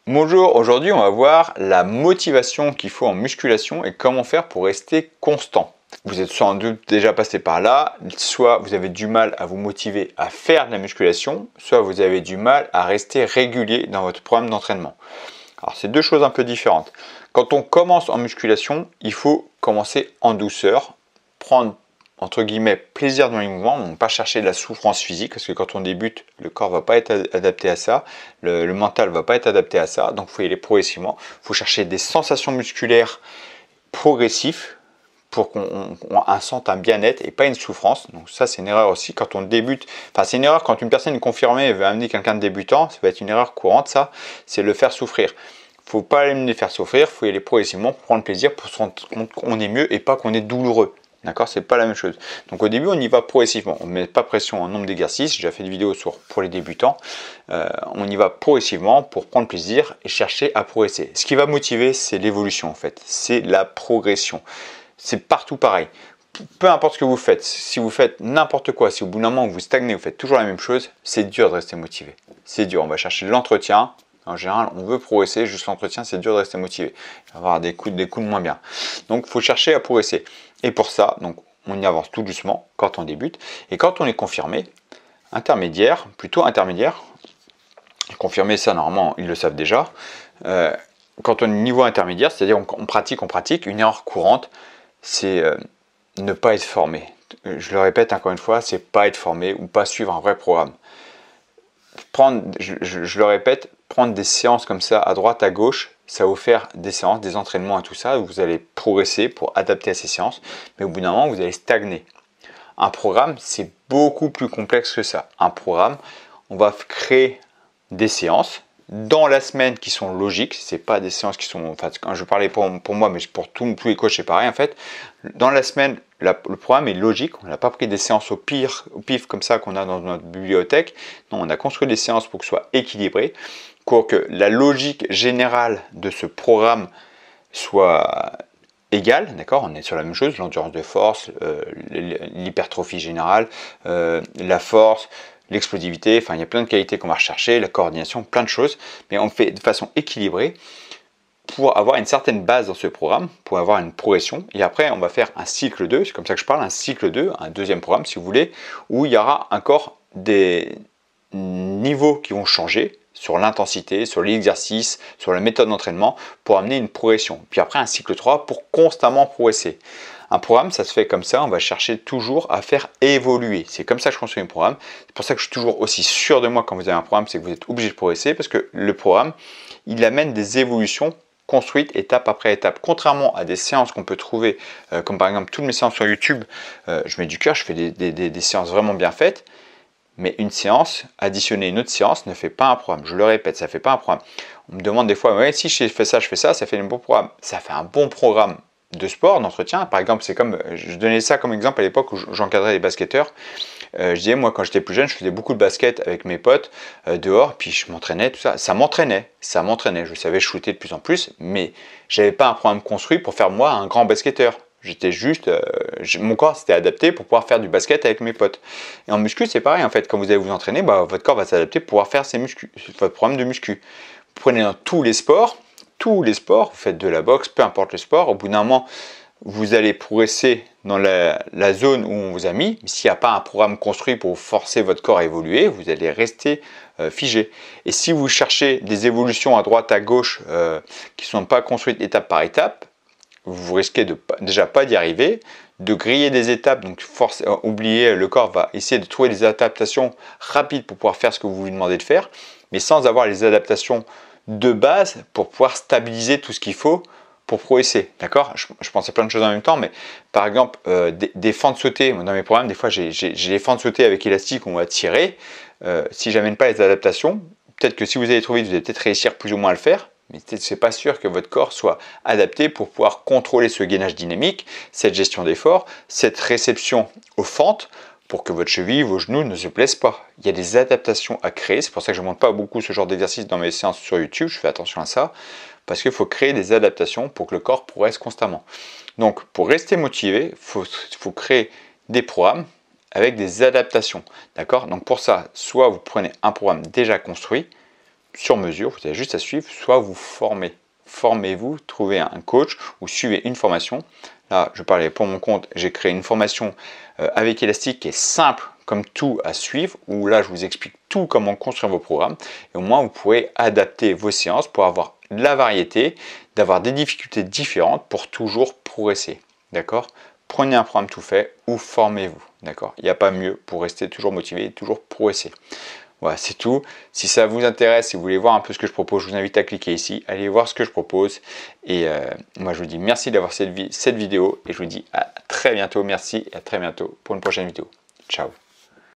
Bonjour, aujourd'hui on va voir la motivation qu'il faut en musculation et comment faire pour rester constant. Vous êtes sans doute déjà passé par là, soit vous avez du mal à vous motiver à faire de la musculation, soit vous avez du mal à rester régulier dans votre programme d'entraînement. Alors c'est deux choses un peu différentes. Quand on commence en musculation, il faut commencer en douceur, prendre entre guillemets plaisir dans les mouvements, donc pas chercher de la souffrance physique, parce que quand on débute, le corps va pas être adapté à ça, le mental va pas être adapté à ça, donc il faut y aller progressivement. Il faut chercher des sensations musculaires progressives pour qu'on sente un bien-être et pas une souffrance. Donc ça c'est une erreur aussi quand on débute, enfin c'est une erreur quand une personne confirmée veut amener quelqu'un de débutant, ça va être une erreur courante ça, c'est le faire souffrir. Faut pas les faire souffrir, faut y aller progressivement pour prendre plaisir, pour se rendre compte qu'on est mieux et pas qu'on est douloureux. D'accord, c'est pas la même chose. Donc au début, on y va progressivement. On ne met pas pression en nombre d'exercices. J'ai déjà fait une vidéo pour les débutants. On y va progressivement pour prendre plaisir et chercher à progresser. Ce qui va motiver, c'est l'évolution en fait. C'est la progression. C'est partout pareil. Peu importe ce que vous faites. Si vous faites n'importe quoi, si au bout d'un moment vous stagnez, vous faites toujours la même chose, c'est dur de rester motivé. C'est dur. On va chercher de l'entretien. En général, on veut progresser, juste l'entretien, c'est dur de rester motivé. Il va y avoir des coups de moins bien. Donc, il faut chercher à progresser. Et pour ça, donc, on y avance tout doucement quand on débute. Et quand on est confirmé, intermédiaire, plutôt intermédiaire, confirmé ça, normalement, ils le savent déjà. Quand on est niveau intermédiaire, c'est-à-dire on pratique, une erreur courante, c'est ne pas être formé. Je le répète encore une fois, c'est pas être formé ou pas suivre un vrai programme. Je le répète, prendre des séances comme ça à droite, à gauche, ça va vous faire des séances, des entraînements et tout ça. Vous allez progresser pour adapter à ces séances, mais au bout d'un moment, vous allez stagner. Un programme, c'est beaucoup plus complexe que ça. Un programme, on va créer des séances dans la semaine qui sont logiques. C'est pas des séances qui sont, enfin, je parlais pour moi, mais pour tous les coachs, c'est pareil en fait. Dans la semaine, le programme est logique. On n'a pas pris des séances au pif comme ça qu'on a dans notre bibliothèque. Non, on a construit des séances pour que ce soit équilibré, pour que la logique générale de ce programme soit égale, d'accord? On est sur la même chose, l'endurance de force, l'hypertrophie générale, la force, l'explosivité, enfin il y a plein de qualités qu'on va rechercher, la coordination, plein de choses, mais on fait de façon équilibrée pour avoir une certaine base dans ce programme, pour avoir une progression, et après on va faire un cycle 2, c'est comme ça que je parle, un cycle 2, un deuxième programme si vous voulez, où il y aura encore des niveaux qui vont changer sur l'intensité, sur l'exercice, sur la méthode d'entraînement pour amener une progression. Puis après un cycle 3 pour constamment progresser. Un programme, ça se fait comme ça, on va chercher toujours à faire évoluer. C'est comme ça que je construis un programme. C'est pour ça que je suis toujours aussi sûr de moi quand vous avez un programme, c'est que vous êtes obligé de progresser parce que le programme, il amène des évolutions construites étape après étape. Contrairement à des séances qu'on peut trouver, comme par exemple toutes mes séances sur YouTube, je mets du cœur, je fais des séances vraiment bien faites. Mais une séance, additionner une autre séance ne fait pas un programme. Je le répète, ça ne fait pas un programme. On me demande des fois, ouais, si je fais ça, ça fait un bon programme. Ça fait un bon programme de sport, d'entretien. Par exemple, c'est comme, je donnais ça comme exemple à l'époque où j'encadrais les basketteurs. Je disais, moi, quand j'étais plus jeune, je faisais beaucoup de basket avec mes potes dehors, puis je m'entraînais, tout ça. Ça m'entraînait. Je savais shooter de plus en plus, mais je n'avais pas un programme construit pour faire moi un grand basketteur. J'étais juste, mon corps s'était adapté pour pouvoir faire du basket avec mes potes. Et en muscu, c'est pareil en fait. Quand vous allez vous entraîner, votre corps va s'adapter pour pouvoir faire votre programme de muscu. Vous prenez dans tous les sports, vous faites de la boxe, peu importe le sport. Au bout d'un moment, vous allez progresser dans la zone où on vous a mis. Mais s'il n'y a pas un programme construit pour forcer votre corps à évoluer, vous allez rester figé. Et si vous cherchez des évolutions à droite, à gauche, qui ne sont pas construites étape par étape, vous risquez de déjà pas d'y arriver, de griller des étapes, donc oubliez, le corps va essayer de trouver des adaptations rapides pour pouvoir faire ce que vous lui demandez de faire, mais sans avoir les adaptations de base pour pouvoir stabiliser tout ce qu'il faut pour progresser, d'accord? Je pense à plein de choses en même temps, mais par exemple, des fentes sautées, dans mes programmes, des fois j'ai les fentes sautées avec élastique, on va tirer, si j'amène pas les adaptations, peut-être que si vous allez trop vite, vous allez peut-être réussir plus ou moins à le faire, mais c'est pas sûr que votre corps soit adapté pour pouvoir contrôler ce gainage dynamique, cette gestion d'effort, cette réception aux fentes, pour que votre cheville, vos genoux ne se blessent pas. Il y a des adaptations à créer, c'est pour ça que je ne montre pas beaucoup ce genre d'exercice dans mes séances sur YouTube, je fais attention à ça, parce qu'il faut créer des adaptations pour que le corps progresse constamment. Donc pour rester motivé, il faut créer des programmes avec des adaptations, d'accord? Donc pour ça, soit vous prenez un programme déjà construit, sur mesure, vous avez juste à suivre, soit vous formez. Formez-vous, trouvez un coach ou suivez une formation. Là, je parlais pour mon compte, j'ai créé une formation avec Elastic qui est simple comme tout à suivre, où là, je vous explique tout comment construire vos programmes. Et au moins, vous pourrez adapter vos séances pour avoir de la variété, d'avoir des difficultés différentes pour toujours progresser. D'accord? Prenez un programme tout fait ou formez-vous. D'accord? Il n'y a pas mieux pour rester toujours motivé et toujours progresser. Voilà, c'est tout. Si ça vous intéresse, si vous voulez voir un peu ce que je propose, je vous invite à cliquer ici, allez voir ce que je propose. Et moi, je vous dis merci d'avoir cette vidéo et je vous dis à très bientôt. Merci et à très bientôt pour une prochaine vidéo. Ciao.